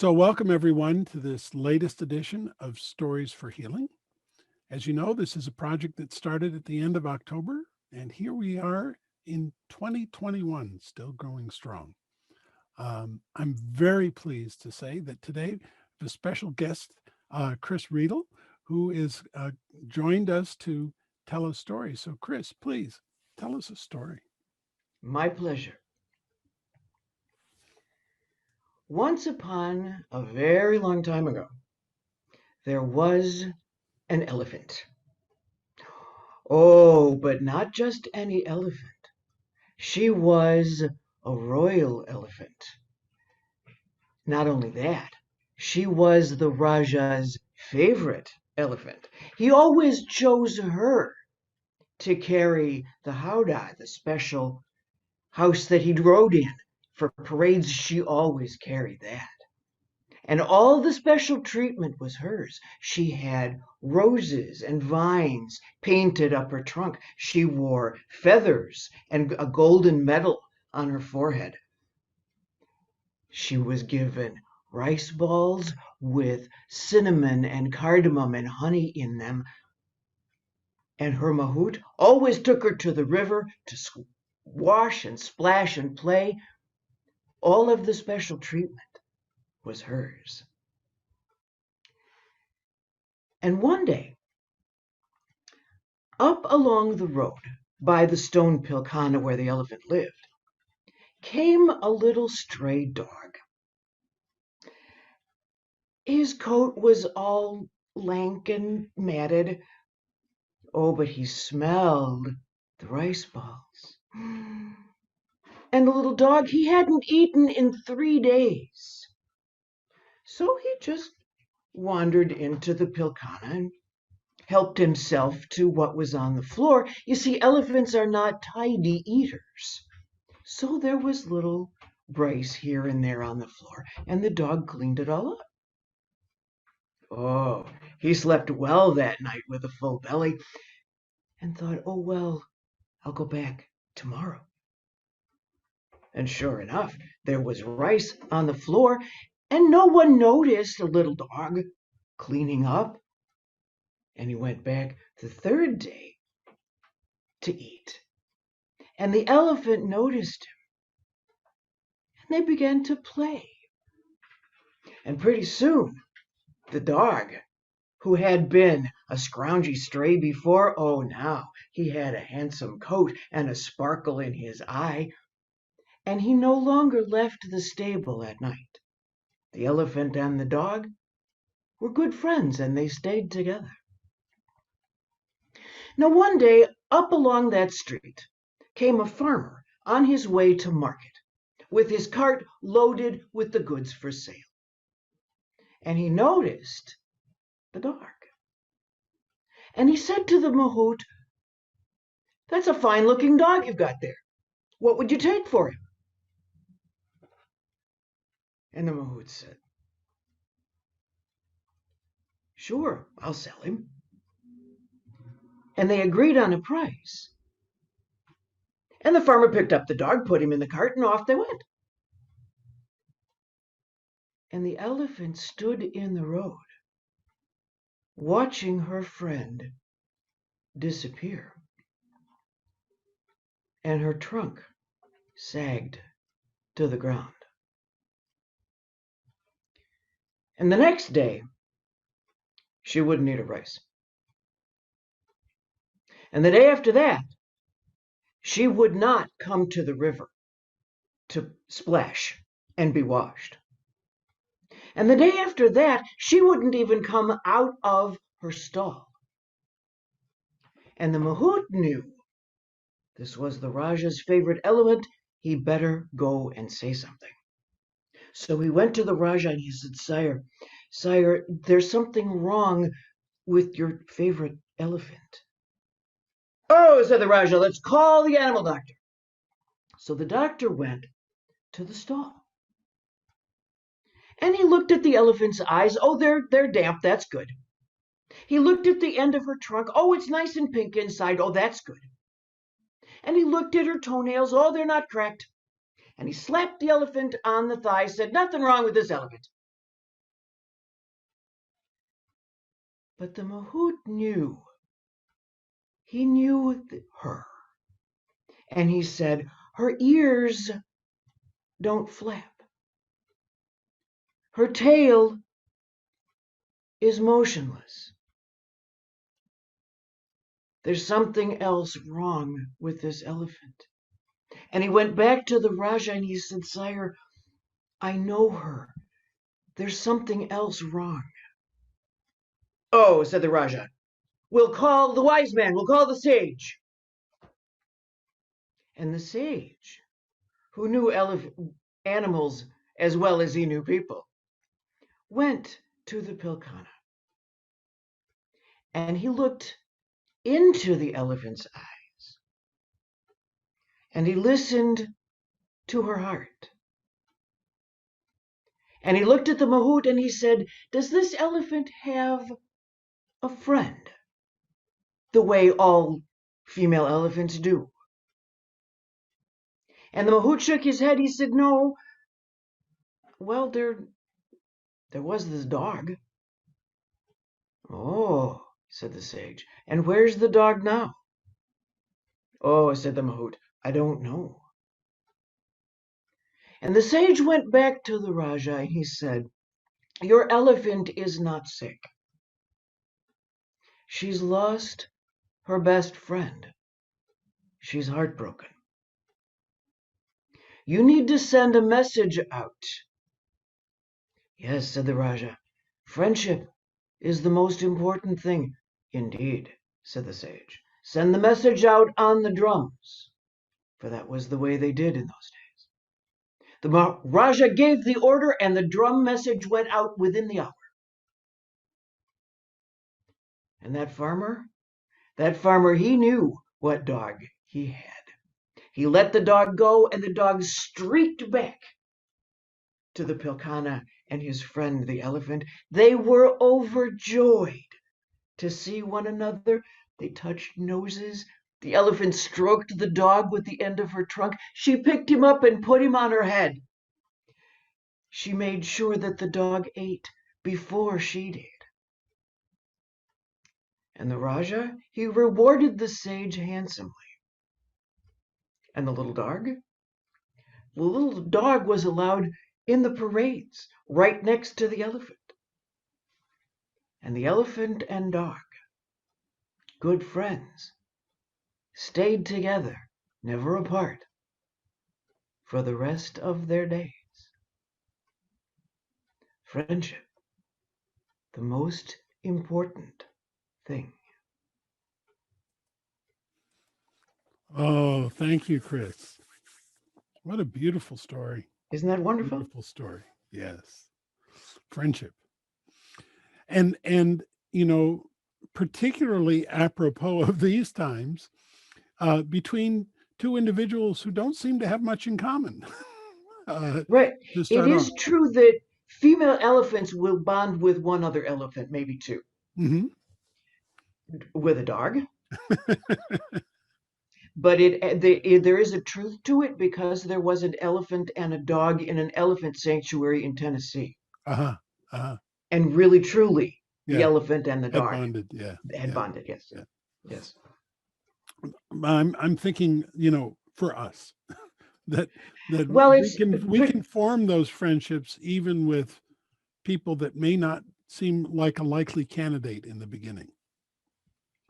So, welcome everyone to this latest edition of Stories for Healing. As you know, this is a project that started at the end of October, and here we are in 2021, still growing strong. I'm very pleased to say that today we have a special guest, Cris Riedel, who is joined us to tell a story. So, Cris, please tell us a story. My pleasure. Once upon a very long time ago, there was an elephant. Oh, but not just any elephant. She was a royal elephant. Not only that, she was the Raja's favorite elephant. He always chose her to carry the howdah, the special house that he rode in. For parades, she always carried that. And all the special treatment was hers. She had roses and vines painted up her trunk. She wore feathers and a golden medal on her forehead. She was given rice balls with cinnamon and cardamom and honey in them. And her mahout always took her to the river to wash and splash and play. All of the special treatment was hers. And one day, up along the road by the stone pilkhana where the elephant lived, came a little stray dog. His coat was all lank and matted. Oh, but he smelled the rice balls. And the little dog, he hadn't eaten in 3 days. So he just wandered into the pilkhana and helped himself to what was on the floor. You see, elephants are not tidy eaters. So there was little rice here and there on the floor, and the dog cleaned it all up. Oh, he slept well that night with a full belly and thought, oh, well, I'll go back tomorrow. And sure enough, there was rice on the floor, and no one noticed the little dog cleaning up. And he went back the third day to eat. And the elephant noticed him, and they began to play. And pretty soon, the dog, who had been a scroungy stray before, oh, now he had a handsome coat and a sparkle in his eye, and he no longer left the stable at night. The elephant and the dog were good friends, and they stayed together. Now, one day, up along that street, came a farmer on his way to market, with his cart loaded with the goods for sale. And he noticed the dog. And he said to the mahout, that's a fine-looking dog you've got there. What would you take for him? And the mahout said, sure, I'll sell him. And they agreed on a price. And the farmer picked up the dog, put him in the cart, and off they went. And the elephant stood in the road, watching her friend disappear. And her trunk sagged to the ground. And the next day, she wouldn't eat her rice. And the day after that, she would not come to the river to splash and be washed. And the day after that, she wouldn't even come out of her stall. And the mahout knew this was the Raja's favorite elephant. He better go and say something. So he went to the Raja and he said, Sire, there's something wrong with your favorite elephant. Oh, said the Raja, let's call the animal doctor. So the doctor went to the stall. And he looked at the elephant's eyes. Oh, they're damp. That's good. He looked at the end of her trunk. Oh, it's nice and pink inside. Oh, that's good. And he looked at her toenails. Oh, they're not cracked. And he slapped the elephant on the thigh, said, nothing wrong with this elephant. But the mahout knew. He knew her. And he said, her ears don't flap. Her tail is motionless. There's something else wrong with this elephant. And he went back to the Raja and he said, Sire, I know her. There's something else wrong. Oh, said the Raja, we'll call the wise man, we'll call the sage. And the sage, who knew animals as well as he knew people, went to the Pilkana. And he looked into the elephant's eyes. And he listened to her heart. And he looked at the mahout and he said, does this elephant have a friend? The way all female elephants do. And the mahout shook his head. He said, no. Well, there was this dog. Oh, said the sage. And where's the dog now? Oh, said the mahout, I don't know. And the sage went back to the Raja and he said, your elephant is not sick. She's lost her best friend. She's heartbroken. You need to send a message out. Yes, said the Raja. Friendship is the most important thing. Indeed, said the sage. Send the message out on the drums, for that was the way they did in those days. The Raja gave the order and the drum message went out within the hour. And that farmer, he knew what dog he had. He let the dog go and the dog streaked back to the Pilkana and his friend, the elephant. They were overjoyed to see one another. They touched noses. The elephant stroked the dog with the end of her trunk. She picked him up and put him on her head. She made sure that the dog ate before she did. And the Raja, he rewarded the sage handsomely. And the little dog? The little dog was allowed in the parades right next to the elephant. And the elephant and dog, good friends, stayed together, never apart, for the rest of their days. Friendship, the most important thing. Oh, thank you, Chris. What a beautiful story. Isn't that wonderful? Beautiful story. Yes. Friendship. And you know, particularly apropos of these times, between two individuals who don't seem to have much in common. Right. To It start off. is true that female elephants will bond with one other elephant, maybe two, Mm-hmm. with a dog. But there is a truth to it because there was an elephant and a dog in an elephant sanctuary in Tennessee. Uh-huh. Uh-huh. And really, truly, the Yeah. elephant and the Had dog bonded. Yeah. had Yeah. bonded. Yes. Yeah. Yes. I'm thinking, you know, for us that Well, we can form those friendships even with people that may not seem like a likely candidate in the beginning.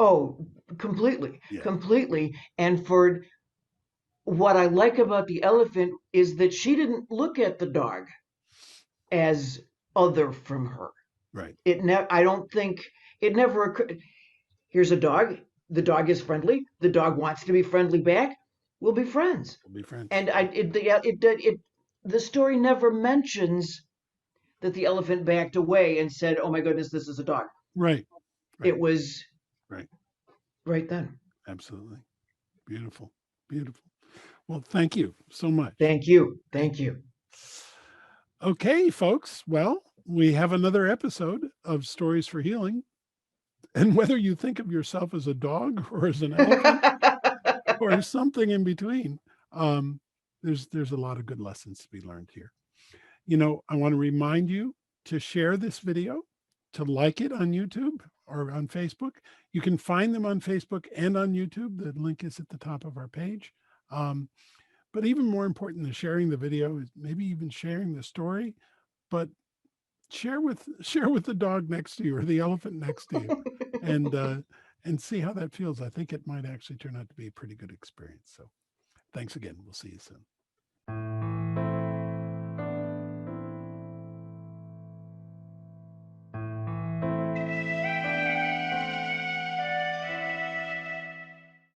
oh, completely, Yeah. completely. And for what I like about the elephant is that she didn't look at the dog as other from her. Right. I don't think it never occurred. Here's a dog. The dog is friendly. The dog wants to be friendly back. We'll be friends. We'll be friends. And the story never mentions that the elephant backed away and said, "Oh my goodness, this is a dog." Right. Right. It was right. Right then. Absolutely. Beautiful. Beautiful. Well, thank you so much. Thank you. Thank you. Okay, folks. Well, we have another episode of Stories for Healing. And whether you think of yourself as a dog or as an elephant or something in between, there's a lot of good lessons to be learned here. You know, I want to remind you to share this video, to like it on YouTube or on Facebook. You can find them on Facebook and on YouTube. The link is at the top of our page. Um, but even more important than sharing the video is maybe even sharing the story, but share with the dog next to you or the elephant next to you, and and see how that feels. I think it might actually turn out to be a pretty good experience. So thanks again. We'll see you soon.